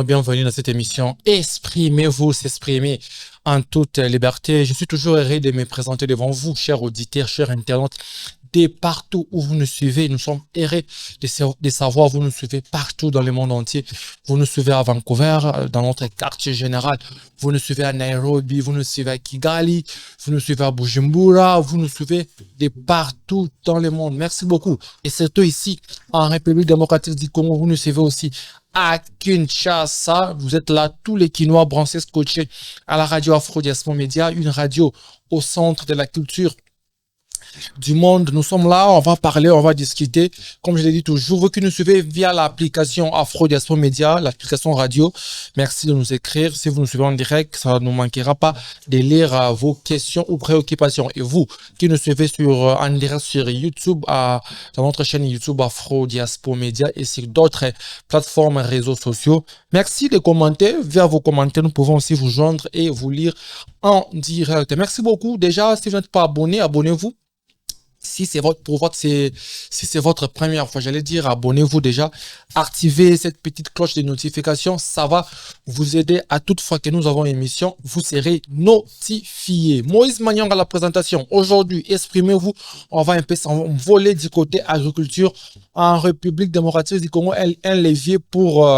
Bienvenue dans cette émission Exprimez-vous, s'exprimer en toute liberté. Je suis toujours heureux de me présenter devant vous, chers auditeurs, chers internautes, de partout où vous nous suivez. Nous sommes heureux de savoir vous nous suivez partout dans le monde entier. Vous nous suivez à Vancouver, dans notre quartier général. Vous nous suivez à Nairobi, vous nous suivez à Kigali, vous nous suivez à Bujumbura, vous nous suivez de partout dans le monde. Merci beaucoup. Et surtout ici, en République démocratique du Congo, vous nous suivez aussi à Kinshasa. Vous êtes là, tous les Quinois branchés scotchés à la radio Afro Diaspora Média, une radio au centre de la culture du monde. Nous sommes là, on va parler, on va discuter. Comme je l'ai dit toujours, vous qui nous suivez via l'application Afro Diaspora Média, l'application radio, merci de nous écrire. Si vous nous suivez en direct, ça ne nous manquera pas de lire vos questions ou préoccupations. Et vous qui nous suivez en direct sur YouTube, dans notre chaîne YouTube Afro Diaspora Média et sur d'autres plateformes réseaux sociaux, merci de commenter. Via vos commentaires, nous pouvons aussi vous joindre et vous lire en direct. Merci beaucoup. Déjà, si vous n'êtes pas abonné, abonnez-vous. Si c'est votre première fois, j'allais dire, abonnez-vous déjà, activez cette petite cloche de notification, ça va vous aider à toute fois que nous avons une émission, vous serez notifié. Moïse Magnan à la présentation. Aujourd'hui, exprimez-vous, on va un peu s'envoler du côté agriculture en République démocratique du Congo, un levier pour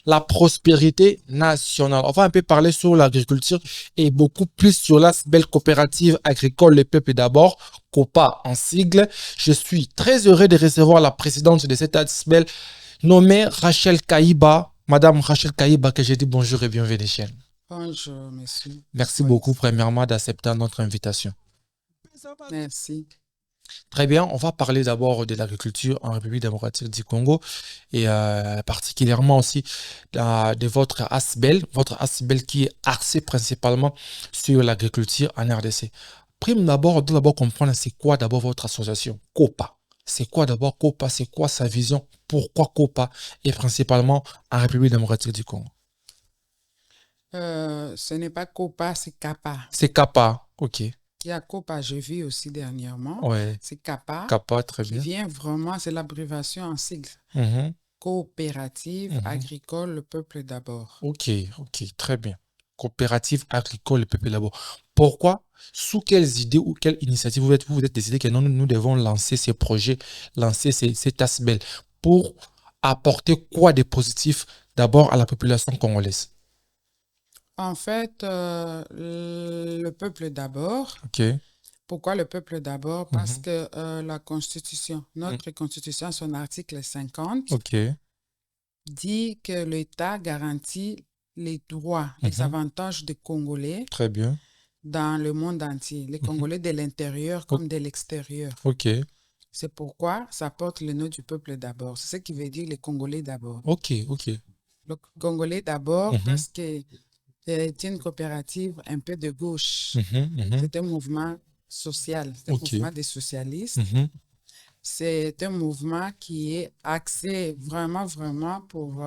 la prospérité nationale. On va un peu parler sur l'agriculture et beaucoup plus sur la belle coopérative agricole Le Peuple d'abord, COPA en sigle. Je suis très heureux de recevoir la présidente de cette ASBEL nommée Rachel Kayiba. Madame Rachel Kayiba, que j'ai dit bonjour et bienvenue chez elle. Bonjour, monsieur. Merci beaucoup, premièrement, d'accepter notre invitation. Merci. Très bien, on va parler d'abord de l'agriculture en République démocratique du Congo et particulièrement aussi de votre ASBEL qui est axé principalement sur l'agriculture en RDC. Prime d'abord comprendre c'est quoi d'abord votre association COPA. C'est quoi d'abord COPA? C'est quoi sa vision? Pourquoi COPA? Et principalement en République démocratique du Congo. Ce n'est pas COPA, c'est CAPA. C'est CAPA, ok. Il y a COPA, j'ai vu aussi dernièrement. Ouais. C'est CAPA. CAPA, très bien. Qui vient vraiment, c'est l'abréviation en sigle. Coopérative agricole Le Peuple d'abord. Ok, très bien. Coopérative agricole Le Peuple d'abord. Pourquoi? Sous quelles idées ou quelles initiatives vous êtes décidé que nous devons lancer ces projets, lancer cet ASBEL pour apporter quoi de positif d'abord à la population congolaise? En fait, le peuple d'abord. Ok. Pourquoi le peuple d'abord? Parce que la Constitution, notre Constitution, son article 50, dit que l'État garantit les droits, les avantages des Congolais. Très bien. Dans le monde entier, les Congolais de l'intérieur comme de l'extérieur. Ok. C'est pourquoi ça porte le nom du peuple d'abord. C'est ce qui veut dire les Congolais d'abord. Ok. Le Congolais d'abord parce que c'est une coopérative un peu de gauche. C'est un mouvement social, c'est un mouvement des socialistes. C'est un mouvement qui est axé vraiment pour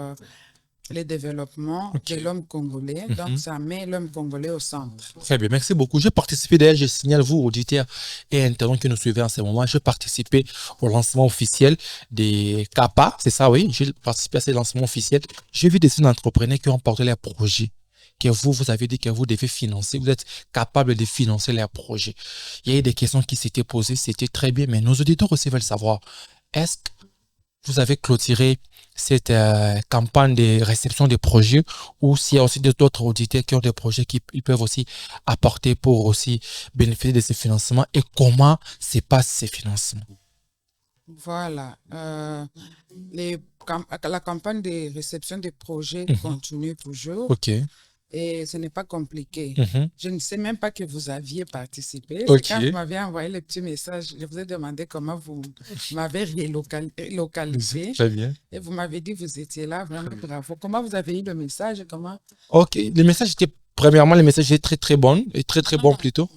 le développement de l'homme congolais. Donc, ça met l'homme congolais au centre. Très bien, merci beaucoup. J'ai participé, d'ailleurs, je signale vous, auditeurs et internautes qui nous suivez en ce moment, j'ai participé au lancement officiel des CAPA, c'est ça, oui, j'ai participé à ce lancement officiel. J'ai vu des entrepreneurs qui ont porté leurs projets, que vous avez dit que vous devez financer, vous êtes capable de financer leurs projets. Il y a eu des questions qui s'étaient posées, c'était très bien, mais nos auditeurs aussi veulent savoir, est-ce que vous avez clôturé cette campagne de réception des projets ou s'il y a aussi d'autres auditeurs qui ont des projets qu'ils peuvent aussi apporter pour aussi bénéficier de ces financements et comment se passent ces financements? Voilà. La campagne de réception des projets continue toujours. Ok. Et ce n'est pas compliqué. Je ne sais même pas que vous aviez participé. Okay. Quand vous m'avez envoyé le petit message, je vous ai demandé comment vous m'avez relocalisé. Très bien. Et vous m'avez dit que vous étiez là, vraiment bravo. Comment vous avez eu le message? Comment? Ok, le message était premièrement, le message est très très bon, et très très bon plutôt.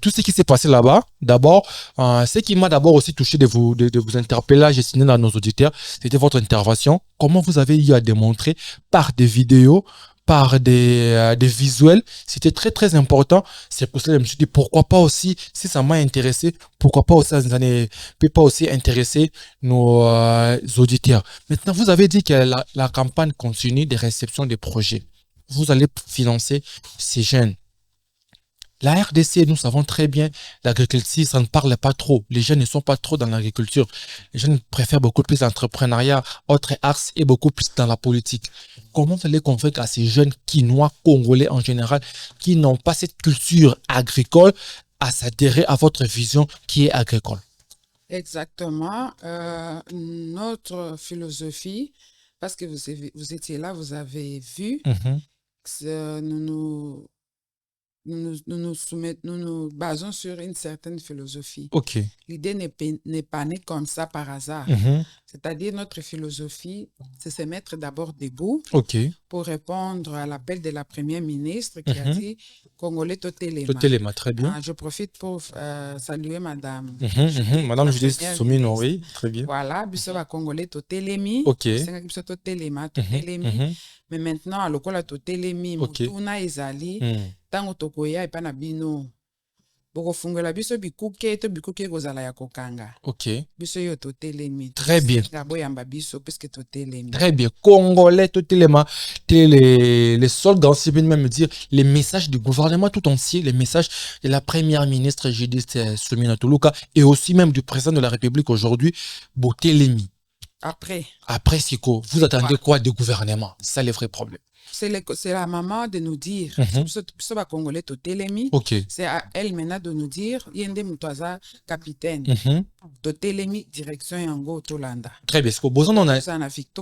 Tout ce qui s'est passé là-bas, d'abord, ce qui m'a d'abord aussi touché de vous interpeller, j'ai signé dans nos auditeurs, c'était votre intervention. Comment vous avez eu à démontrer par des vidéos, par des visuels, c'était très très important. C'est pour cela que je me suis dit pourquoi pas aussi, si ça m'a intéressé, pourquoi pas aussi, ça ne peut pas aussi intéresser nos auditeurs. Maintenant, vous avez dit que la campagne continue de réception des projets. Vous allez financer ces jeunes. La RDC, nous savons très bien, l'agriculture, ça ne parle pas trop. Les jeunes ne sont pas trop dans l'agriculture. Les jeunes préfèrent beaucoup plus l'entrepreneuriat, autre axe et beaucoup plus dans la politique. Comment vous allez convaincre à ces jeunes Quinois, Congolais en général, qui n'ont pas cette culture agricole, à s'adhérer à votre vision qui est agricole? Exactement. Notre philosophie, parce que vous étiez là, vous avez vu, nous nous basons sur une certaine philosophie. Ok. L'idée n'est pas née comme ça par hasard. C'est-à-dire, notre philosophie, c'est se mettre d'abord debout pour répondre à l'appel de la première ministre qui a dit Congolais Totelema. Totelema, très bien. Je profite pour saluer madame. Madame Judith Soumino, oui, très bien. Voilà, biso ba Congolais Totelemi. Ok. Biso Totelema, Totelemi. Mais maintenant, à lokola Totelemi, mutuna ezali, tango tokoya epa na bino. Boko fungela biso bikuke to bikuke kozala ya kokanga. Ok. Biso yo Totelemi. Très bien. Gabo yamba biso puisque Totelemi. Très bien. Congolais Totelema. Les slogans, si bien même dire, les messages du gouvernement tout entier, les messages de la première ministre Judith Soumina Tuluka et aussi même du président de la République aujourd'hui, Botelemi. Après, c'est quoi? Vous attendez quoi du gouvernement? C'est ça le vrai problème. C'est la maman de nous dire, Congolais Totelemi, c'est à elle maintenant de nous dire, Yende Mutwaza, capitaine, Totelemi, direction Yango Tolanda. Très bien, c'est quoi? On a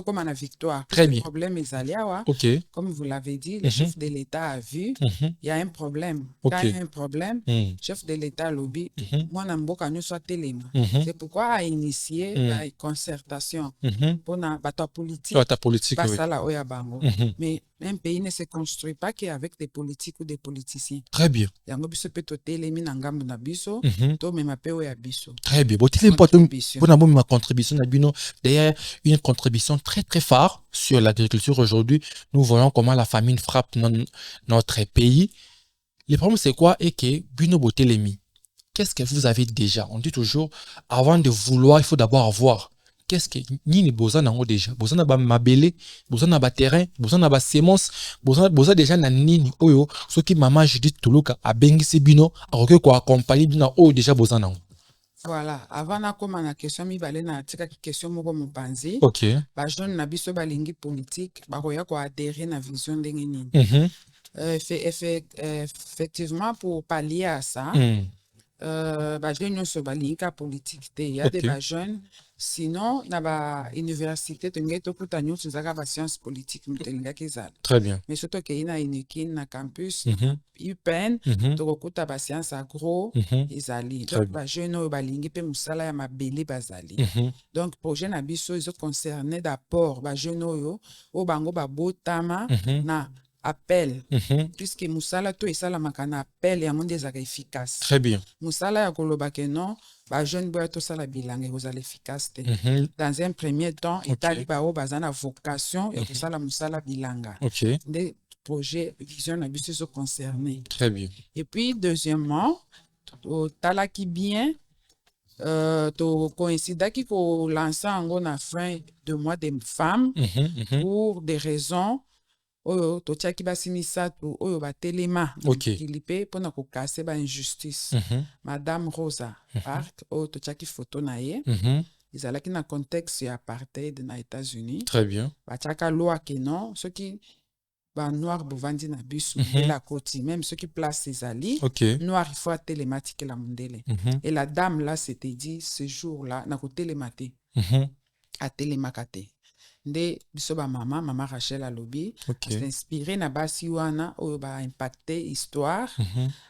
comme on a victoire. Très bien. Le problème est Aliawa. Comme vous l'avez dit, le chef de l'État a vu, il y a un problème. Quand il y a un problème, chef de l'État lobby, moi, Namboka nous soit Telema. C'est pourquoi a initié la concertation pour la politique. Ta politique, oui. Mais un pays ne se construit pas qu'avec des politiques ou des politiciens. Très bien. Yango biso pe totelemi na ngambu na biso, to mema pe oya biso. Très bien. Ma contribution na bino. D'ailleurs, une contribution très très phare sur l'agriculture aujourd'hui. Nous voyons comment la famine frappe notre pays. Le problème c'est quoi? Et que bino botelemi. Qu'est-ce que vous avez déjà? On dit toujours, avant de vouloir, il faut d'abord avoir. Qu'est-ce que ni besoin nango déjà? Besoin na mabele, besoin na terrain, besoin na semence, besoin déjà na nini oyo, ce qui maman Judith Tuluka a bengisi bino, a ko accompagner bino oyo déjà besoin nango. Voilà, avant na koma na question mi balé na tika question moko mopanzi. Ba jeune na biso balingi politique, ba koya ko adhérer na vision ndenge nini. Effectivement pour pallier à ça, ba jeunes nyonso balingi ka politique te. Il y a des ba jeunes. Sinon, na ba université tengai to kuta nyonso zaka ba science politique mutelinga kezala. Très bien. Mais surtout que ina inekin na campus UPN to kuta ba science agro ezali. Donc ba jeunes oyo balingi pe musala ya mabele bazali. Donc projet na biso ils ont concerné d'abord ba jeunes oyo o bango ba botama na appel, puisque Moussala to esala makana appel ya monde ezaka efficace. Très bien. Moussala ya koloba ke non, ba jeune boya to sala bilange kozala efficace te. Dans un premier temps, etali ba o bazana vocation ya kosala Moussala bilanga. Des projets vision na biso so concernés. Très bien. Et puis deuxièmement, tala ki bien to coïncida qui ko lancer en na fin de mois des femmes pour des raisons oyo totiaki basi misato oyo batelema kilipe mpona kokase ba injustice. Madame Rosa Parks oyo totiaki photo na ye ezalaki na contexte ya apartheid na États-Unis. Très bien. Batiaka loi ke non soki ba noir bovandi na biso la koti même ceux qui place ezali noir il faut atelema tikela mondele. Et la dame là s'était dit ce jour-là na kotelema te atelemaka te. Nde biso ba mama Rachel alobi s'inspirer na basi wana oyo ba impacter histoire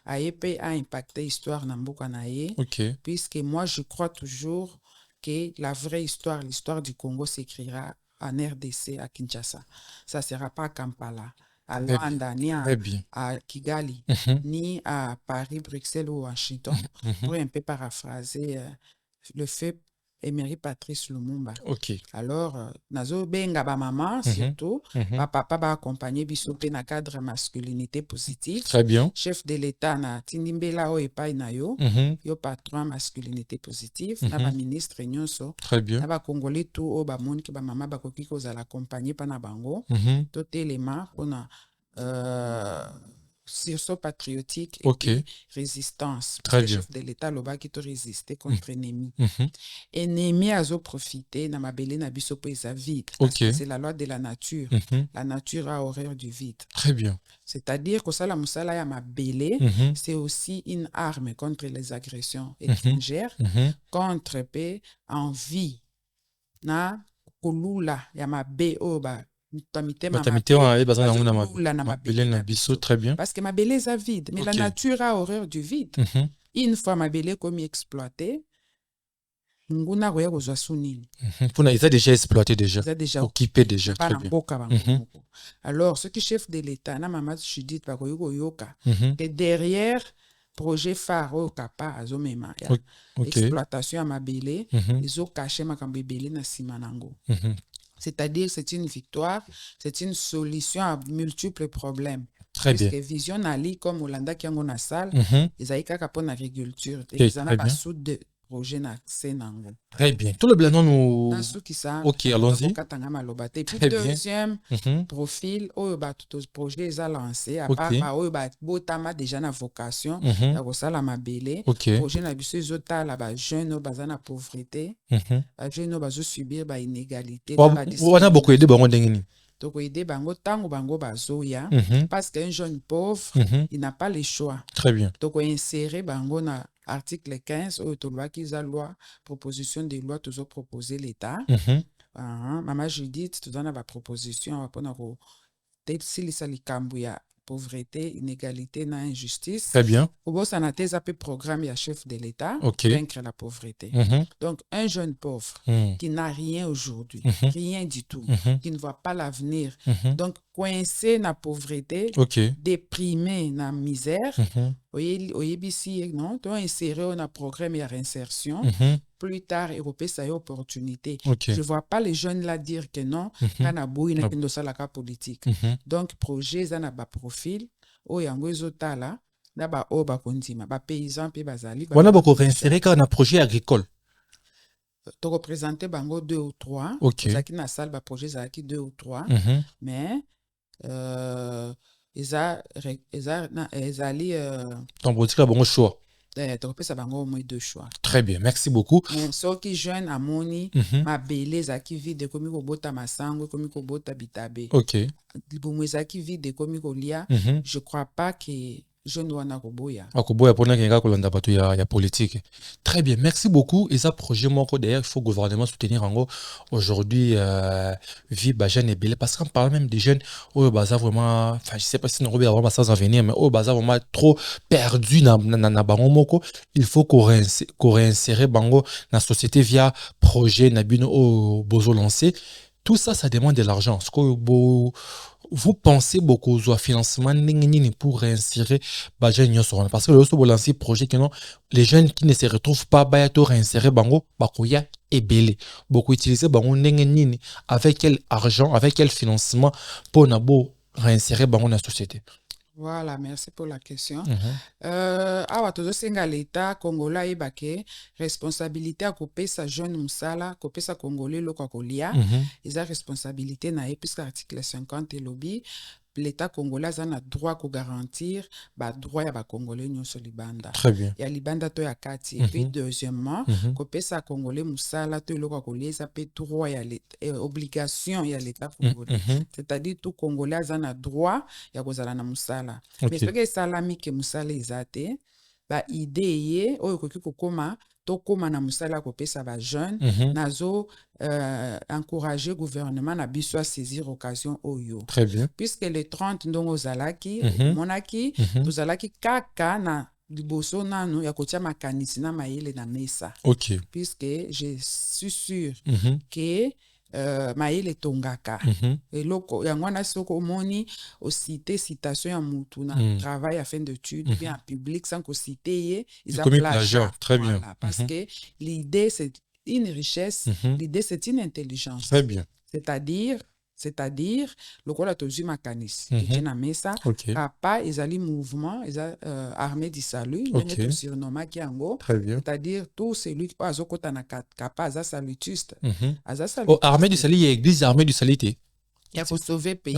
ayepe a impacter histoire na mboka na ye puisque moi je crois toujours que la vraie histoire, l'histoire du Congo s'écrira en RDC à Kinshasa. Ça sera pas à Kampala. à Luanda, ni à Kigali, ni à Paris, Bruxelles ou Washington, pour un peu paraphraser le fait Emery Patrice Lumumba. Alors, nazo benga ba maman surtout, ba papa ba accompagner biso pe na cadre masculinité positive. Très bien. Chef de l'État na tindimbela o epai na yo, yo patron masculinité positive, na ba ministre nyonso. Très bien. Na ba congolais tout o ba monde ki ba maman ba koki ko za l'accompagner pa na bango. To téléma pona sursaut patriotique et résistance. Très bien. Le chef de l'État loba qui te résisté contre ennemi. Ennemi a profité na mabele na biso po eza vide. C'est la loi de la nature. La nature a horreur du vide. Très bien. C'est-à-dire que ça la musala ya mabele, c'est aussi une arme contre les agressions étrangères, contre pe envie na kulula ya mabe oba. Très bien. Parce que ma belle est vide, mais la nature a horreur du vide. Une fois ma belle comme exploitée, nguna roya kozwa sunini. Ils ont déjà exploité déjà. Ils ont déjà occupé déjà. Très bien. Alors, ce qui chef de l'État, na maman Judith Bakoyoko Yoka, que derrière projet phare au Kapa azomema exploitation à ma belle, ils ont caché ma kambebele na simanango. C'est-à-dire, c'est une victoire, c'est une solution à multiples problèmes. Très bien. Parce que Vision Ali, comme Olanda qui en a salle, ils ont eu pour l'agriculture. Ils ont pas sous de projet na Senango. Très bien. Tout le blanc nous. Ok, allons-y. Et puis deuxième profil, tout projet ils ont lancé à part botama déjà na vocation, à Rosala Mabele. Projet na biso zota la ba jeune bazana pauvreté, ba jeune bazo subir ba inégalité. On a beaucoup aidé bango ndengeni. Donc aider bango tango bango bazoya parce qu'un jeune pauvre, il n'a pas le choix. Très bien. Donc insérer bango na article 15 autoloi qui a loi proposition de loi toujours proposer l'État. Maman Judith tu donnes la proposition pour na ko si les salikambuya pauvreté, inégalité, na injustice. Très bien. Au ça n'a pas programme ya chef de l'État vaincre la pauvreté. Donc un jeune pauvre qui n'a rien aujourd'hui, rien du tout, qui ne voit pas l'avenir, donc coincé na pauvreté, déprimé na misère, OEBC non, donc inséré na programme ya réinsertion. Plus tard, Europe, ça a une opportunité. Je ne vois pas les jeunes là dire que non, quand on a une politique. Donc, projet, ça n'a pas profil. Oh, yango ezotala, na ba oba kondima, ba paysan pe bazali. On a beaucoup réinséré quand on a un projet agricole. Tu représentes bango 2 ou 3. Zaki na salle ba projet zaki 2 ou 3. Mais ezali ton politique a bon choix. Très bien, merci beaucoup. Ceux qui jeune à moni, ma belle zaki vide comme ko bota masango, comme ko bota bitabe. Libumu zaki vide comme ko lia. Je crois pas que jeune wana koboya. Akoboya pona kenga kolanda bato ya politique. Très bien, merci beaucoup. Et ça projet moko d'ailleurs, il faut le gouvernement soutenir en gros aujourd'hui vie ba jeune et belle parce qu'on parle même des jeunes au baza vraiment enfin je sais pas si nous avoir pas sans en venir mais au baza vraiment trop perdu na bango moko, il faut qu'on réinsérer bango na société via projet na bino au bozo lancé. Tout ça, ça demande de l'argent. Ce que vous pensez beaucoup au financement pour réinsérer les jeunes. Parce que le lancer projet que non, les jeunes qui ne se retrouvent pas, to réinsérer bango, bakoya et belé. Beaucoup utiliser bango avec quel argent, avec quel financement pour nabo réinsérer bango dans la société. Voilà, merci pour la question. Awa tozo senga l'État congolais ebake responsabilité à couper sa jeune musala, couper sa congolais lo kolia. Ils a responsabilité na puisque l'article 50 et lobby l'État congolais a droit à garantir ba droit ya ba congolais nyonso libanda. Très bien. Ya libanda to ya kati. Et puis deuxièmement, couper sa congolais musala to lo kolia ça peut droit ya obligation ya l'État congolais. C'est-à-dire tout congolais a droit ya kozala na musala. Mais ce que salami ke musala ezate ba idée ye oyo koki kokoma to koma na musala kopesa ba jeune nazo encourager gouvernement na biso à saisir occasion oyo. Très bien. Puisque les 30 ndongo zalaki monaki tozalaki kaka na liboso nanu ya kotia makanisi na mayele na mesa. OK. Puisque je suis sûr que maele tongaka eloko yango wana soko omoni ocité citation ya mutu na travail à fin d'étude bien en public sans que cité ye ils a plagiat. Très bien. Voilà, parce que l'idée c'est une richesse, l'idée c'est une intelligence. Très bien. C'est-à-dire lokola tozwi makanisi ete na mesa kapa ezali mouvement eza armée du salut ndenge tosurnomaki yango, c'est-à-dire tout celui oyo azokota na kapa aza salutiste armée du salut ya église armée du salut te il faut sauver pays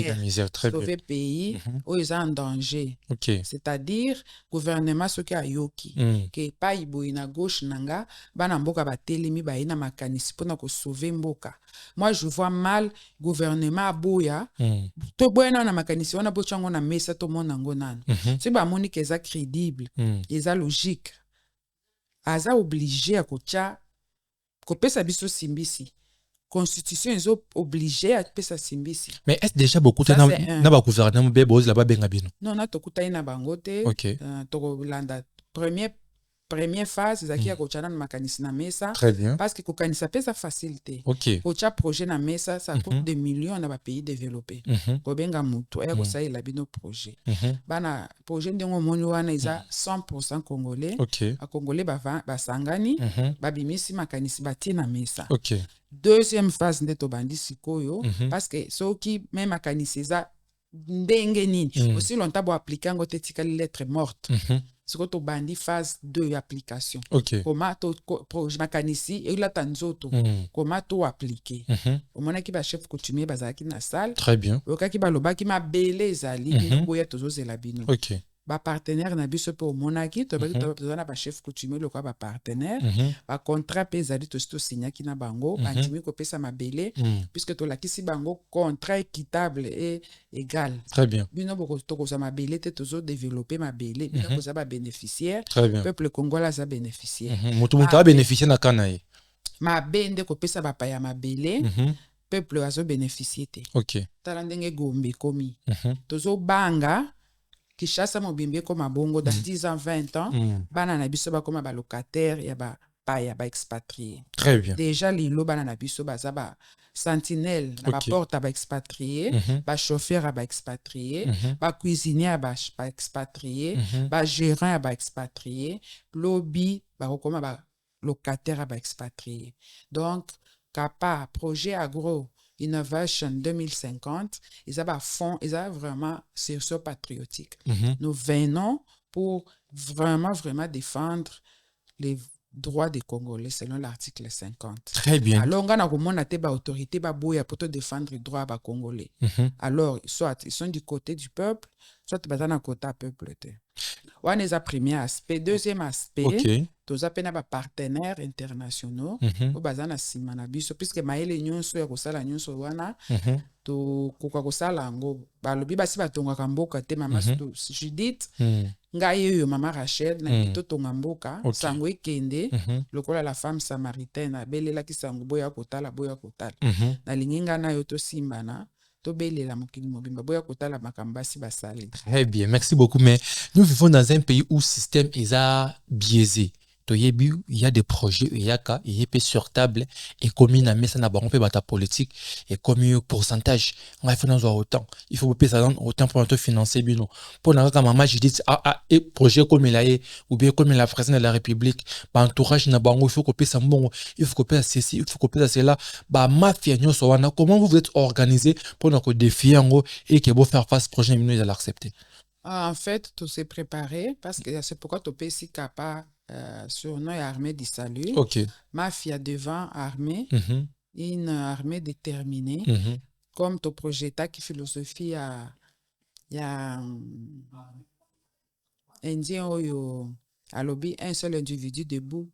la misère. Très bien. Sauver pays où ils sont en danger. C'est-à-dire gouvernement soki ayoki ke pa iboyi na gauche nanga bana mboka batelemi baye na makanisi pona ko sauver mboka. Moi je vois mal gouvernement aboya to boya na makanisi wana bochango na mesa to mona ngo nana. Si ba moni ke eza crédible, eza logique. Aza obligé akocha kopesa biso simbisi. Constitution est obligée à pesa simbisi. Mais est-ce déjà beaucoup de gouvernement bébos là-bas bengabino? Non, na tokuta ina bangote. To landa première phase zaki ya kochana na makanisi na mesa. Très bien. Parce que kokanisa pesa facilité. Kocha projet na mesa ça coûte des millions dans les pays développés. Kobenga mutu ya kosaila bino projet. Bana projet ndenge moni wana iza 100% congolais. A congolais ba sangani ba bimisi makanisi batie na mesa. Deuxième phase nde tobandi sikoyo parce que soki même makanisi eza ndenge nini aussi longtemps bo appliquer ngo te tikali lettre morte. Siko tobandi phase 2 application. Comment to projet makanisi et la tanzoto comment to appliquer. Omona ki ba chef coutumier bazaki na salle. Très bien. Okaki ba lobaki ma belé ezali bino ya tozozela bino. Ba partenaire na biso po monaki to ba ba chef coutumier lokwa ba partenaire ba contrat pe ezali to signaki na bango bandimi ko pesa mabele puisque to lakisi bango contrat équitable et égal. Très bien. Bino boko to ko za mabele te tozo développer mabele bino ko za ba bénéficiaire. Peuple congolais za bénéficiaire. Mutu a bénéficier na kanaye. Mabende ko pesa ba pa ya mabele peuple azo bénéficier te. Tala ndenge gombe komi. Tozo banga Kishasa mobimbe comme bongo dans 10 ans, 20 ans, bana na biso ba comme ba locataire ya ba expatrié. Très bien. Déjà lilo bana na biso ba za ba sentinelle na ba porte ba expatrié, ba chauffeur ba expatrié, ba cuisinier ba expatrié, ba gérant ba expatrié, lobby ba comme ba locataire ba expatrié. Donc capa projet agro Innovation 2050, ils ont fond, ils ont vraiment sursaut patriotique. Nous venons pour vraiment défendre les droits des Congolais selon l'article 50. Très bien. Alors, on a une autorité pour défendre les droits des Congolais. Alors, soit ils sont du côté du peuple, soit ils sont du côté du peuple. On est le premier aspect. Deuxième aspect, tous les partenaires internationaux, puisque maele nyonso ya kosala nyonso wana, to kuka kosala ngo balobi basi batongaka mboka te mama Judith ngai yo mama Rachel na bito tonga mboka sango ekende lokola la femme samaritaine abelelaki sango boya kotala na linginga na yo to simbana to belela mokili mobimba boya kotala makambasi basali. Très bien, merci beaucoup, mais nous vivons dans un pays où le système est biaisé. Il y a des projets, il y a sur table, et comme il y a ça na politique, et comme il y a pourcentage, on va faire autant. Il faut payer ça autant pour notre financer, bino. Pour nous, quand maman, je dis, et projet comme il a, ou bien comme il a président de la République, entourage na bango, il faut payer ça bon, il faut payer ceci, il faut payer cela, mafia, comment vous êtes organisé pour nous défier, et que vous faire face au projet, ils allent l'accepter. En fait, tout s'est préparé, parce que c'est pourquoi tu peux si capable. Surnom est armée du salut. Mafia devant armée, une armée déterminée. Comme ton projet qui philosophie il y a indien à lobby un seul individu debout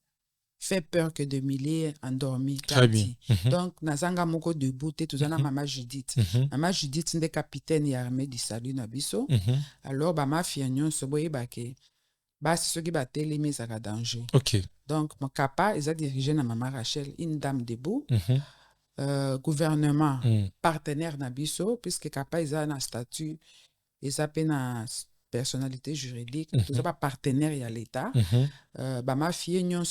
fait peur que de milliers endormis. Très bien. Donc nazanga moko debout te tozana mama Judith. Mama Judith n'est capitaine et armée du salut nabiso. Alors ba mafia nyonso boye bake basi soki batelemi ezaka danger. Donc mon capa eza dirigé na mama Rachel, une dame debout. Gouvernement partenaire na biso puisque capa eza na statut eza pe na personnalité juridique, tout ça, partenaire à l'État. Ma fille, nous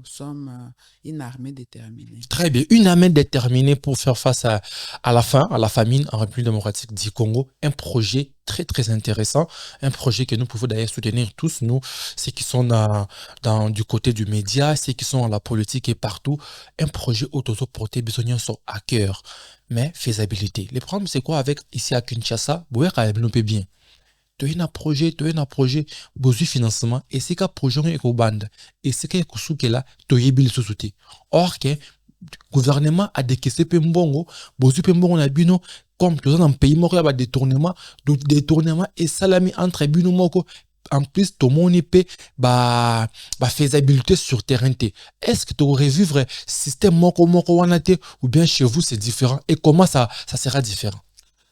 sommes une armée déterminée. Très bien. Une armée déterminée pour faire face à la faim, à la famine en République démocratique du Congo. Un projet très, très intéressant. Un projet que nous pouvons d'ailleurs soutenir tous, nous, ceux qui sont du côté du média, ceux qui sont à la politique et partout. Un projet autoporté, besoin sont à cœur. Mais faisabilité. Le problème, c'est quoi avec ici à Kinshasa? Vous voyez, quand même, bien. Tu as un projet, besoin de financement, et c'est qu'un projet est au band, et c'est qu'un coup qui est là, tu as une société. Or, que le gouvernement a décaissé Pembongo, besoin Pembongo na bino, comme tu as un pays mort, il y a des détournements, et salami entre bino moko. En plus, tout le monde peut faisabilité sur terrain. Est-ce que tu aurais vivre système moko wanate, ou bien chez vous c'est différent, et comment ça sera différent?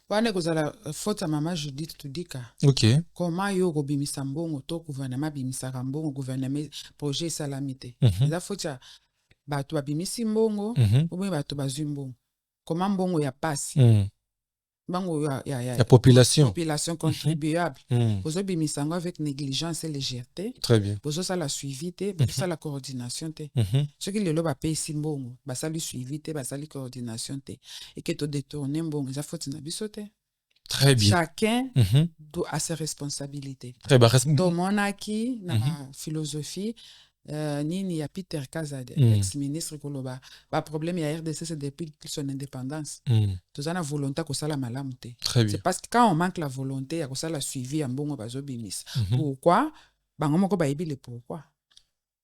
Wana kozala faute ya mama Judith Tudika. OK. Comment yo ko bimisa mbongo to gouvernement bimisa mbongo gouvernement projet salamité. La faute ya bato babimisi mbongo ou bien bato bazwi mbongo. Comment mbongo ya passe. Mbongo ya population contribuable. Bozo bimisa ngo avec négligence et légèreté. Très bien. Bozo ça la suivi te, ça la coordination te. Ce qui lelo ba pesi mbongo, ba ça lui suivi te, ba ça lui coordination te. Et que to détourner mbongo, ça faut na biso te. Très bien. Chacun a ses responsabilités. Très bien. Dans mon acquis, dans ma philosophie, Nini ya Peter Kazade, ex-ministre Koloba, le problème ya RDC, c'est depuis son indépendance. Tout ça, volonté que ça la malamute. C'est parce que quand on manque la volonté, que ça la suivi en bon bazo bimis. Pourquoi? Bangomoko ba le pourquoi.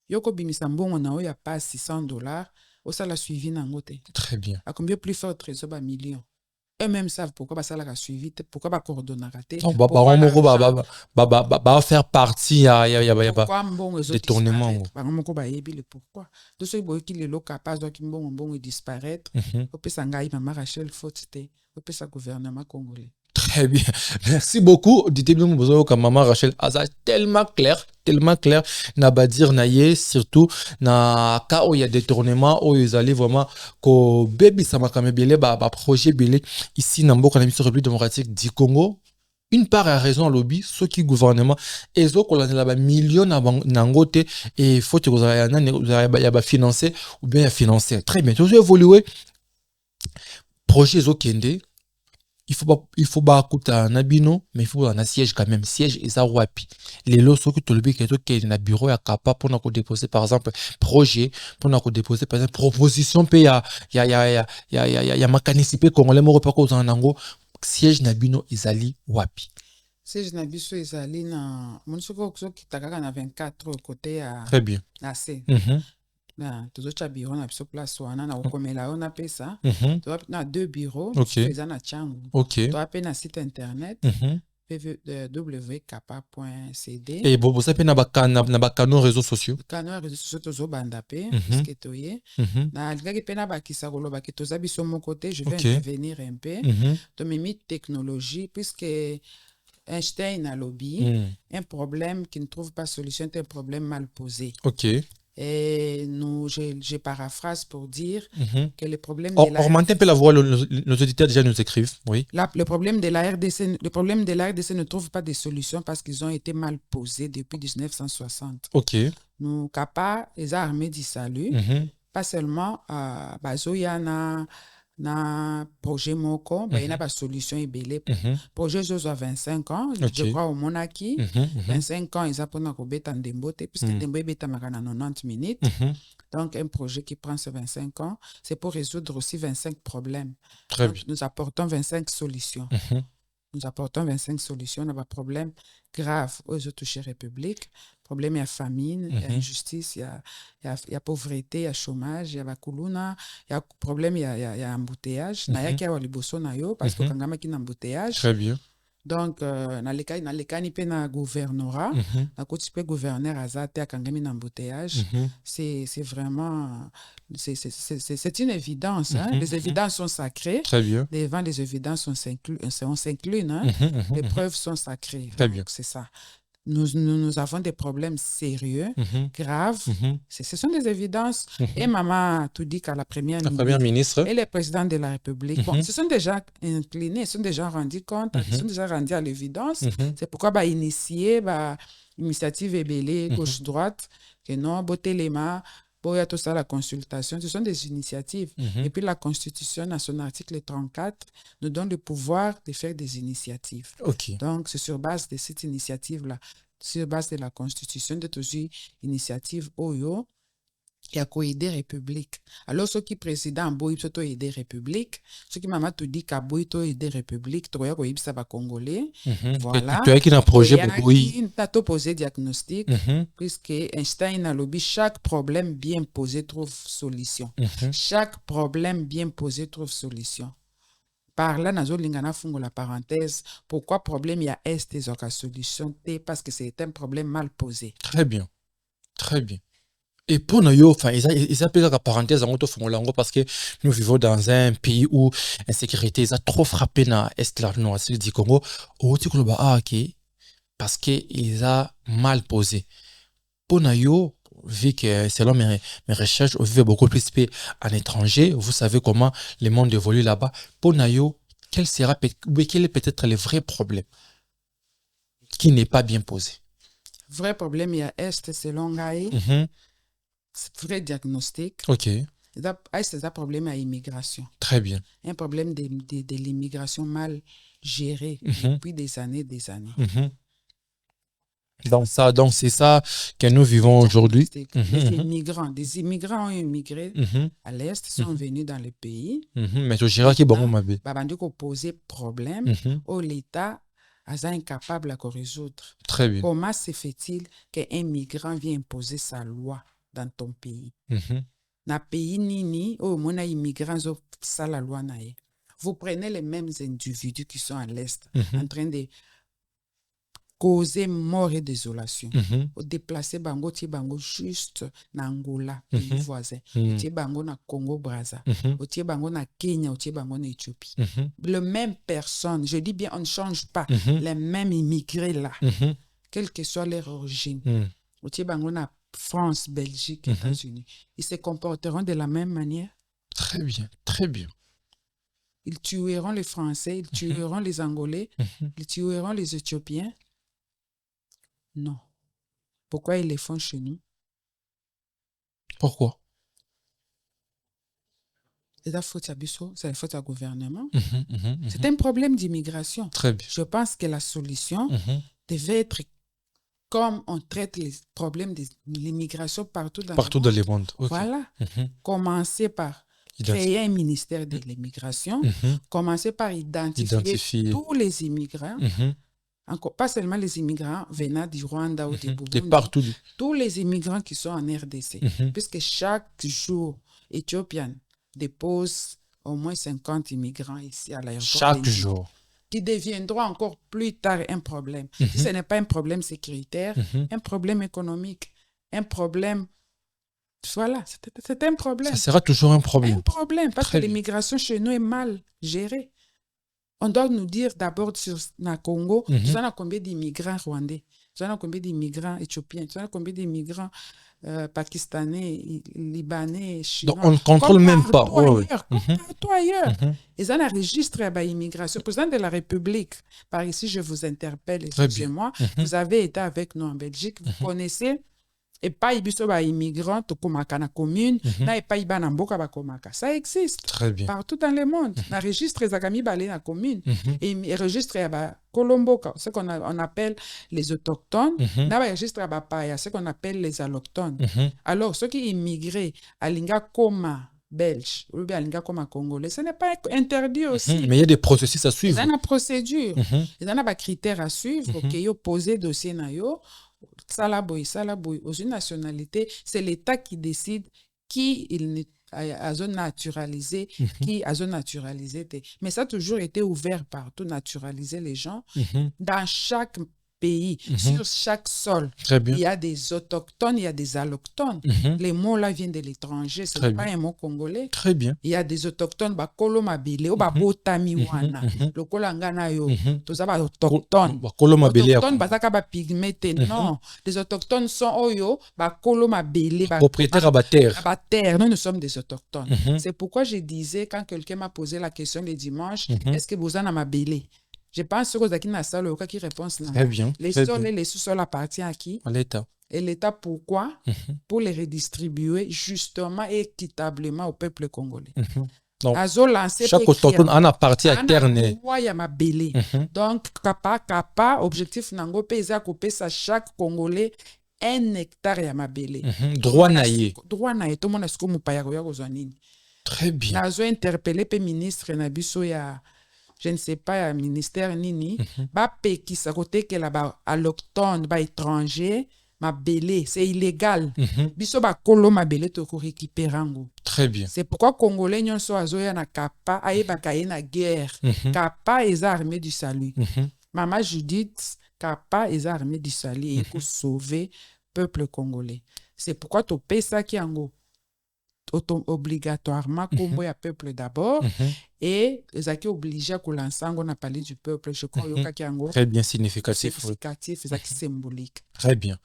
Yoko bimis en bon on a pas $600, au ça la suivi nangote. Très bien. À combien plus fort trésor ba millions. Eux-mêmes savent pourquoi ça la suivi, pourquoi ba coordonner raté. Faire partie détournement. Bangomoko ba le pourquoi. De ceux qui le capable qui bon disparaître. Au peut sangai maman Rachel faute au peut sa gouvernement congolais. Très bien. Merci beaucoup. Dites-moi, vous comme maman Rachel, ça tellement clair. N'a pas dire naïe, surtout na cas où il y a détournement, où ils allaient vraiment que baby ça m'a quand même bien projet bien ici dans beaucoup de République démocratique du Congo. Une part a raison lobby, ceux qui gouvernement et ceux qui ont là millions n'angote et faut que vous ayez financé ou bien financer. Très bien. Tout évolué. Projet Zokende. Il faut pas écouter nabino mais il faut un siège quand même siège et ça wapi les lots ceux qui te le que na bureau ya capable pour nous déposer par exemple projet pour nous déposer par exemple proposition pe ya mécanicien congolais mo pas ko zanango siège nabino izali wapi siège nabiso izali na monisoko qui takaka na 24 côté à très bien assez tous autres bureaux na biso place wana na okomela ona pesa na 2 bureaux eza na Tchangu to appelle na site internet www.kapa.cd et bon ça pe na bakano réseaux sociaux tozo banda pe parce que toye na lingaki pe na bakisa koloba ke toza biso mon côté je vais intervenir un peu to mimi technologie puisque Einstein a lobby un problème qui ne trouve pas solution c'est un problème mal posé. Et je paraphrase pour dire que le problème de la augmenter un peu la voix, nos auditeurs déjà nous écrivent, oui. Le problème de la RDC ne trouve pas de solution parce qu'ils ont été mal posés depuis 1960. Nous capables les armées du salut, pas seulement bazoyana na projet moko il y a pas solution ibele projet zo 25 ans je crois au monaki 25 ans ils apprennent ko beta ndembote puisque ndembo beta makana 90 minutes donc un projet qui prend ces 25 ans c'est pour résoudre aussi 25 problèmes. Donc, nous apportons 25 solutions nous apportons 25 solutions à des problèmes graves aux autres touchés République. Problème, il y a famine, il y a injustice, il y a pauvreté, il y a chômage, il y a kuluna, il y a problème, il y a embouteillage. Il y a qui a liboso na yo parce que quand qui embouteillage. Très bien. Donc na les cas ni pe na gouvernorat, na côté pe gouverneur azate a kangami na embouteillage. C'est vraiment c'est une évidence hein? Les évidences sont sacrées. Très bien. Devant les évidences on s'incline hein? Les preuves sont sacrées. Très bien. C'est ça. nous avons des problèmes sérieux, graves. Ce sont des évidences. Et maman a tout dit qu'à la première ministre et le président de la République. Bon, se sont déjà inclinés, se sont déjà rendus compte, se sont déjà rendus à l'évidence. C'est pourquoi initier l'initiative Ebélé, gauche-droite, que non, botter les mains, boya tout ça, la consultation. Ce sont des initiatives. Et puis la Constitution, à son article 34, nous donne le pouvoir de faire des initiatives. Donc, c'est sur base de cette initiative-là, sur base de la Constitution, de toujours initiative OYO, il y a quoi aider République. Alors, ceux qui président Boïb, c'est aider République. Ceux qui maman te dit qu'à Boïb, c'est aider République. Tu vois, Boïb, ça va Congolais. Voilà. Tu as qui un projet pour Boïb? Tu as posé diagnostic, puisque Einstein a lobby, chaque problème bien posé trouve solution. Chaque problème bien posé trouve solution. Par là, nazo lingana fungo la parenthèse. Pourquoi problème il y a est et zoka solution T? Parce que c'est un problème mal posé. Très bien. Très bien. Et pour nous, enfin, ils appellent la parenthèse en parce que nous vivons dans un pays où l'insécurité a trop frappé dans l'Est du Congo. Parce qu'ils ont mal posé. Pour nous, vu que selon mes recherches, on vit beaucoup plus en étranger, vous savez comment le monde évolue là-bas. Pour nous, quel est peut-être le vrai problème qui n'est pas bien posé? Vrai problème, il y a Est selon Gaï. Vrai diagnostic. C'est un problème à l'immigration. Très bien. Un problème de l'immigration mal gérée depuis des années. Donc c'est ça que nous vivons aujourd'hui. Des immigrants ont immigré à l'Est, sont venus dans le pays. Mais je dirais qu'ils vont m'avoir. Ils ont posé problème où l'État est incapable de résoudre. Très bien. Comment se fait-il qu'un migrant vient imposer sa loi dans ton pays? Na pays nini, mon immigrant ça la loi nae. Vous prenez les mêmes individus qui sont à l'Est en train de causer mort et désolation. Déplacer bango ti bango juste na Angola, pays voisin. Ti bango na Congo Brazza. Ti bango na Kenya, ti bango na Éthiopie. Le même personne, je dis bien, on ne change pas les mêmes immigrés là, quelle que soit leur origine. Ti bango na France, Belgique, États-Unis. Ils se comporteront de la même manière. Très bien, très bien. Ils tueront les Français, ils tueront les Angolais, ils tueront les Éthiopiens. Non. Pourquoi ils les font chez nous? Pourquoi? C'est la faute à Bissot, c'est la faute au gouvernement. C'est un problème d'immigration. Très bien. Je pense que la solution devait être comme on traite les problèmes de l'immigration partout dans le monde. Voilà. Commencer par créer un ministère de l'immigration. Commencer par identifier tous les immigrants. Encore, pas seulement les immigrants venant du Rwanda ou du Burundi. Partout. Tous les immigrants qui sont en RDC. Puisque chaque jour, Éthiopienne dépose au moins 50 immigrants ici à l'aéroport. Chaque jour. Qui deviendront encore plus tard un problème. Si ce n'est pas un problème sécuritaire, un problème économique, un problème... Voilà, c'est un problème. Ça sera toujours un problème. Un problème, parce que l'immigration chez nous est mal gérée. On doit nous dire d'abord sur le Congo, tu en as combien d'immigrants rwandais, tu en as combien d'immigrants éthiopiens, tu en as combien d'immigrants pakistanais, libanais, chinois. Donc on ne contrôle même pas. Partout ailleurs. Ils ont un registre à l'immigration. Le président de la République, par ici, je vous interpelle, excusez-moi, vous avez été avec nous en Belgique, vous connaissez. Et pas ibiso ba immigrants to komaka na commune na et pas iba na mboka ba komaka, ça existe. Très bien. Partout dans le monde. Na registre ezakami balé na commune et registre ba kolomboka, ce qu'on appelle les autochtones, na ba registre ba paya, ce qu'on appelle les allochtones. Alors ceux qui immigrent à linga koma belge ou bien à linga koma congolais, ce n'est pas interdit aussi. Mais il y a des processus à suivre. Il y a une procédure. Il y a des critères à suivre pour que yo poser dossier na yo. Salaboy. Aux une nationalité, c'est l'État qui décide qui il a zone naturalisé, qui a zone naturalisé. Mais ça a toujours été ouvert partout, naturaliser les gens. Dans chaque pays, sur chaque sol, il y a des autochtones, il y a des allochtones. Les mots là viennent de l'étranger, ce n'est pas un mot congolais. Très bien. Il y a des autochtones, bakolo mabele, o babotami wana, lokola ngana yo, tout ça ba autochtones. Autochtones, bazaka ba pygmée, non. Les autochtones sont oyo, bakolo mabele, propriétaires à terre. Nous sommes des autochtones. C'est pourquoi je disais, quand quelqu'un m'a posé la question le dimanche, est-ce que vous en avez mabele? Je pense que Zaki na salle qui répond très bien. Les sols et les sous-sols appartiennent à qui? À l'État. Et l'État, pourquoi? Pour les redistribuer justement et équitablement au peuple congolais. Donc, chaque autochtone en a partie à terre. Donc, Kapa, objectif nango pesa kopesa chaque Congolais 1 hectare ya mabele. Droit naïe. Droit naïe. Tout le monde a ce que mupaya koya kozwanini. Très bien. Nazo interpellé pe ministre na biso ya je ne sais pas ya ministère nini ba pekisa kote ke la ba allochtone ba étranger mabele, c'est illégal. Biso ba kolo mabele to ko récupérer ngo. Très bien. C'est pourquoi Congolais nyonso azoya na Kapa ayeba kaye na guerre. Kapa est armée du salut. Maman Judith, Kapa est armée du salut et pour sauver peuple congolais. C'est pourquoi to pesa ki yango obligatoirement combo ya peuple d'abord et les acquis obligés à lancer on a parlé du peuple je crois très bien significatif c'est symbolique. Très bien.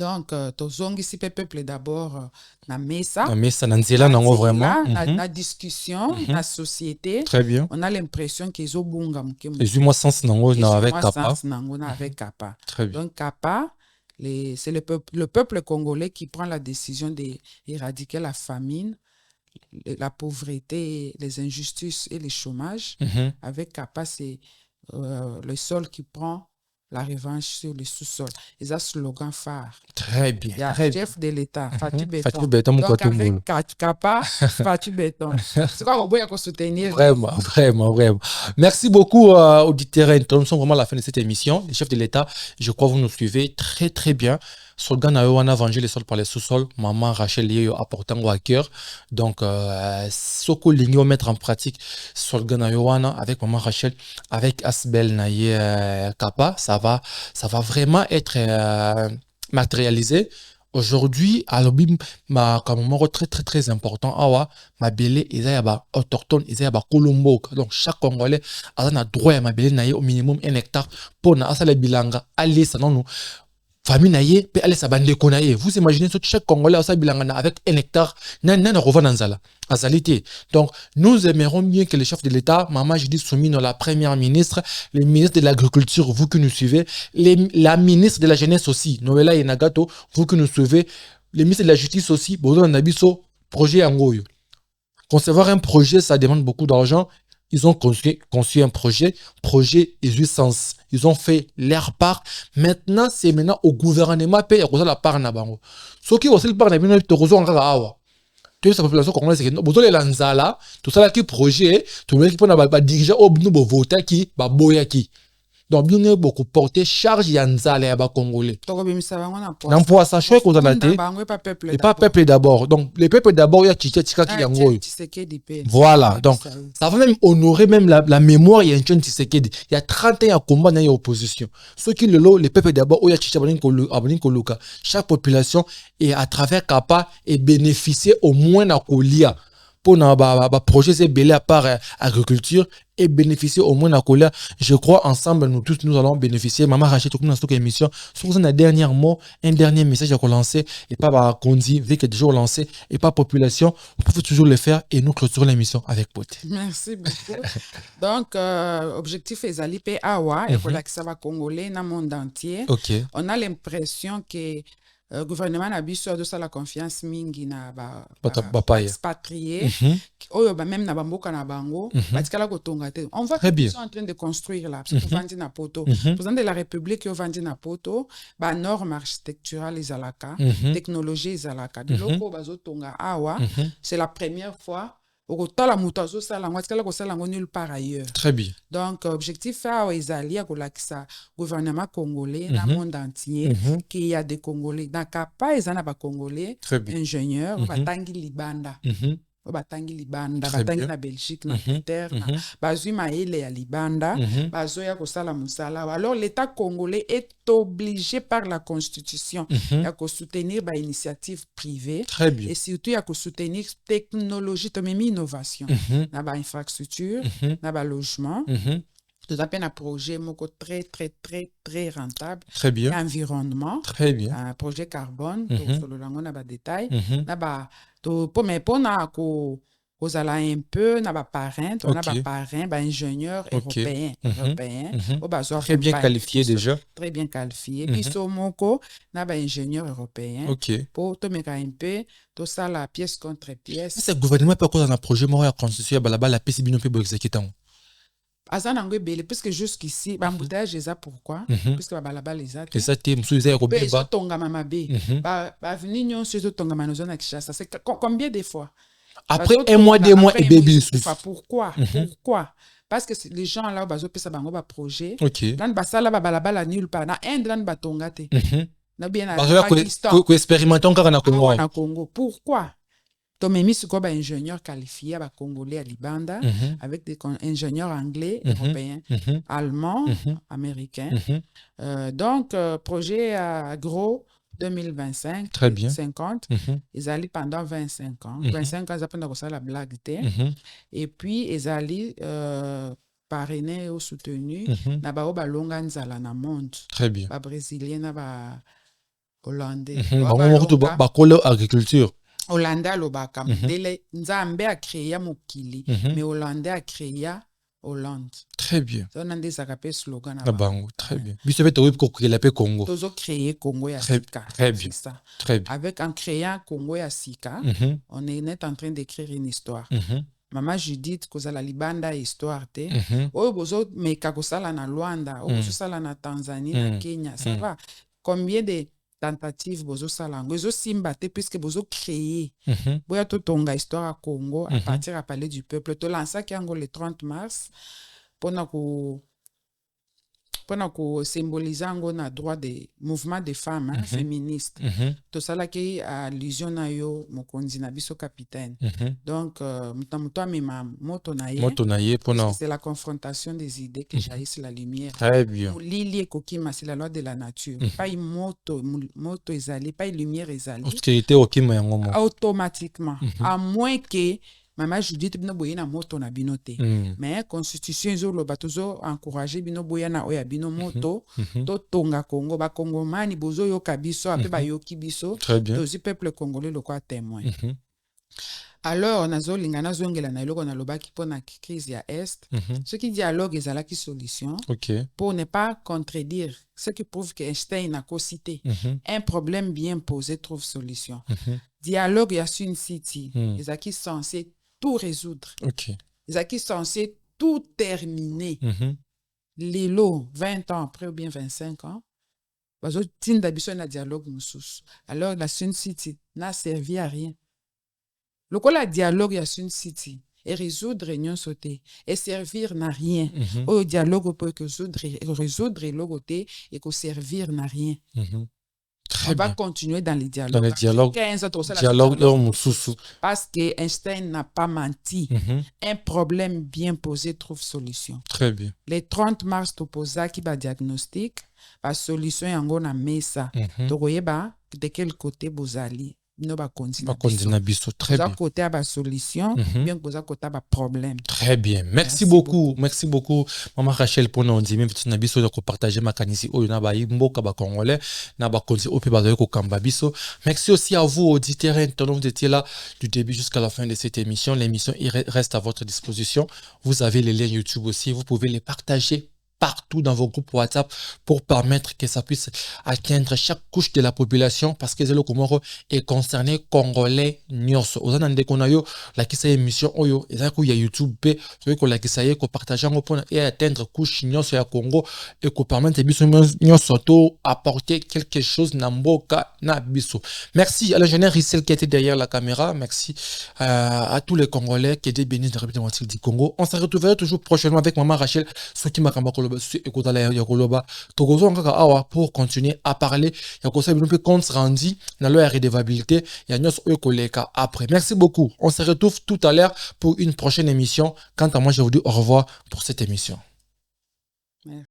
Donc tozongi si peuple d'abord na mesa na nzela nango vraiment na discussion na société. Très bien. On a l'impression qu'ils ont bunga muke moi sens nango na avec Kapa. Avec Kapa. Très bien. Donc Kapa c'est le peuple congolais qui prend la décision d'éradiquer la famine, la pauvreté, les injustices et le chômage. Avec Kapa, c'est le sol qui prend la revanche sur le sous-sol. C'est un slogan phare. Très bien. Il y a chef de l'État, Fatou Béton. Fatou Béton, mon donc avec Kapa, Fatou Béton. C'est quoi qu'on peut soutenir? Vraiment. Merci beaucoup, auditeurs. Nous sommes vraiment à la fin de cette émission. Les chefs de l'État, je crois que vous nous suivez très, très bien. Solgan on a vengé les sols par les sous-sols. Maman Rachel Lié apportant à cœur. Donc, Soko Ligno mettre en pratique Solgan avec Maman Rachel, avec Asbel Naye Kapa, ça va vraiment être matérialisé. Aujourd'hui, album ma comme mot très très très important awa ma belé ezayaba autochtone ezayaba kolombo. Donc chaque Congolais a un droit à ma belé naye au minimum 1 hectare pour na asala bilanga aller ça non famille naye pe aller sa bande konaye. Vous imaginez chaque Congolais a sa bilanga avec 1 hectare na revend nzala azalité. Donc nous aimerons bien que les chefs de l'État, maman je dis soumis la première ministre, les ministres de l'agriculture, vous que nous suivez, la ministre de la jeunesse aussi, Noëlla Yenagato, vous que nous suivez, les ministres de la justice aussi, Bozo Nabiso, projet Angoyo. Concevoir un projet, ça demande beaucoup d'argent. Ils ont conçu un projet et sens. Ils ont fait leur part. Maintenant, c'est maintenant au gouvernement paye la part na bango. Ce qui aussi le part na bino te rezo ngaka awa. Tu sais, la population congolaise, c'est que vous avez l'anzala, tout ça là qui projet, tout le monde va diriger au bout de voter qui, va boya qui. Donc, bien sûr, beaucoup porter charge yanzala ya ba congolais. N'emploi ça chouette qu'on a été. Et pas peuple d'abord. Donc, les peuples d'abord, il y a Tika qui yango. Voilà. Donc, ça va même honorer même la mémoire il y a une Tshisekedi. Il y a 30 ans à combat dans l'opposition. Ceux qui les peuples d'abord, il y a Tshisekedi. Chaque population est à travers Kapa et bénéficier au moins d'un colia. Pour nos projets, c'est belé à part agriculture et bénéficier au moins d'un colia. Je crois ensemble, nous tous, nous allons bénéficier. Maman Rachel, tout le monde dans cette émission. Sur un dernier mot, un dernier message à relancer et pas Kondi, vu que déjà lancé et pas population. Vous pouvez toujours le faire et nous clôturons l'émission avec pote. Merci beaucoup. Donc, objectif est Zalipe Awa et pour la Congolais dans le monde entier. Okay. On a l'impression que le gouvernement a besoin de la confiance mingi na expatriés oyo ba même na bamboka na bango batikala kotonga te. On voit qu'ils sont en train de construire là parce que vandi na poto président de la République yo vandi na poto ba norme architecturale izalaka technologie izalaka de loko bazotonga awa c'est la première fois okotala muto azosala ngo atikala kosala ngo nulle part ailleurs. Très bien. Donc objectif awa ezali akolakisa gouvernement congolais na monde entier qu'il y a des Congolais dans Kapa ezana ba Congolais ingénieurs batangi libanda batangi libanda batangi na Belgique na Angleterre bazui maele ya libanda bazoya kosala musala. Alors l'État congolais est obligé par la constitution ya ko soutenir ba initiative privée et surtout ya ko soutenir technologie to même innovation na ba infrastructure na ba logement. Tout à fait un projet très rentable. Très bien. Environnement. Très bien. Un projet carbone. Donc, sur le langon, on a des détails. Pour un peu, on a parrain, on a parrain, ingénieur européen. Très bien qualifié déjà. Très bien qualifié. Puis, sur Moko, on a ingénieur européen. Pour te mettre un peu, tout ça, la pièce contre pièce. C'est le gouvernement peut avoir un projet, moi, à construire, la pièce, bien, on peut exécuter. Puisque jusqu'ici, l'embouteillage est ça pourquoi? Puisque là-bas les a. Et ça, tu es au pays. Tonga mama bé. Venir sur Tonga manozona Kishasa. C'est combien de fois? Après un mois, 2 mois, et bébé. Pourquoi? Pourquoi? Parce que les gens là, bazo pesa bango ba projet. Là, basala ba balabala nulle part. Na Inde, là, batonga te. Na bien à Pakistan. Expérimentons car na Congo. Pourquoi? Donc, même si quoi, ingénieur qualifié, congolais à Libanda, avec des ingénieurs anglais, européens, allemands, américains. Donc, projet agro 2025, très bien. 50, ils allaient pendant 25 ans. 25 ans, ils apprennent à la blague. Et puis, ils allaient parrainer ou soutenir, n'aba balonga nzala na monde. Très bien. Brésilien, n'aba hollandais. Agriculture. Hollandais lobaka dele nzambe a créé mokili mais Hollandais a créé Hollande. Très bien. Ça on a des agapé slogan na bango. Très bien. Biso beto web ko créer la Congo. Tozo créer Congo ya Sika. Très bien. Ça. Très bien. Avec en créant Congo ya Sika, on est net en train d'écrire une histoire. Maman Judith kozala libanda histoire te. Oyo bozo meka kosala na Luanda, oyo bozo sala na Tanzanie, na Kenya, ça va. Combien de tentative bozo salango bozo simba te puisque bozo créer boya to tonga histoire à Congo à partir à Palais du Peuple to lança kiango le 30 mars pour symboliser na droit des mouvements de femmes féministes to sala ki allusion na yo mokonzi na biso capitaine donc muto mema moto na ye c'est la confrontation des idées que jaillissent la lumière. Très bien. Lili kokima c'est la loi de la nature pas moto ezali pas lumière ezali obscurité okima yango automatiquement à moins que Maman Judith bino boye na moto na binote. Mais constitution zo lo batozo encourager bino boya na oya bino moto to tonga Congo ba Congomani bozo yo kabiso ape ba yoki biso tozi peuple congolais le quoi témoin. Alors nazo lingana zongela na eloko na lobaki pona crise ya est. Ce qui dialogue ezalaki solution pour ne pas contredire ce qui prouve que Einstein a co-cité un problème bien posé trouve solution. Dialogue ya Sun City ezaki censé tout résoudre. Ezaki censé tout terminer. Les lots 20 ans après ou bien 25 ans bazo tinda biso na dialogue mususu. Alors la Sun City n'a servi à rien. Le quoi la dialogue ya Sun City et résoudre réunion sauté et servir n'a rien. Au dialogue peut que résoudre logoté et que servir n'a rien. On va continuer dans les dialogues. Dans les dialogues. Parce que Einstein n'a pas menti. Un problème bien posé trouve solution. Très bien. Les 30 mars toposa qui va diagnostic, la solution est en gona mesa. De quel côté bozali? No ba continue biso très bien. Côté à ba solution, bien que côté ba problème. Très bien. Merci beaucoup. Merci beaucoup maman Rachel pour nous dire même petit na biso de partager ma kanisi o na ba mboka ba congolais na ba konzi o pe ba ko kamba biso. Merci aussi à vous auditeurs internautes, vous étiez là du début jusqu'à la fin de cette émission. L'émission reste à votre disposition. Vous avez les liens YouTube aussi, vous pouvez les partager partout dans vos groupes WhatsApp pour permettre que ça puisse atteindre chaque couche de la population parce que le Comoro est concerné congolais nyonso. Aux anande konayo la kisa émission oyo ezako ya YouTube pe ko la kisa ye ko partager ngo pona et atteindre couche nyonso ya Congo et ko permettre biso nyonso to apporter quelque chose na mboka na biso. Merci à l'ingénieur Rissel qui était derrière la caméra. Merci à tous les Congolais qui étaient bénis de la République démocratique du Congo. On se retrouvera toujours prochainement avec maman Rachel Soki Makambako pour continuer à parler. Il y a un compte rendu dans la redevabilité. Il y a après. Merci beaucoup. On se retrouve tout à l'heure pour une prochaine émission. Quant à moi, je vous dis au revoir pour cette émission. Merci.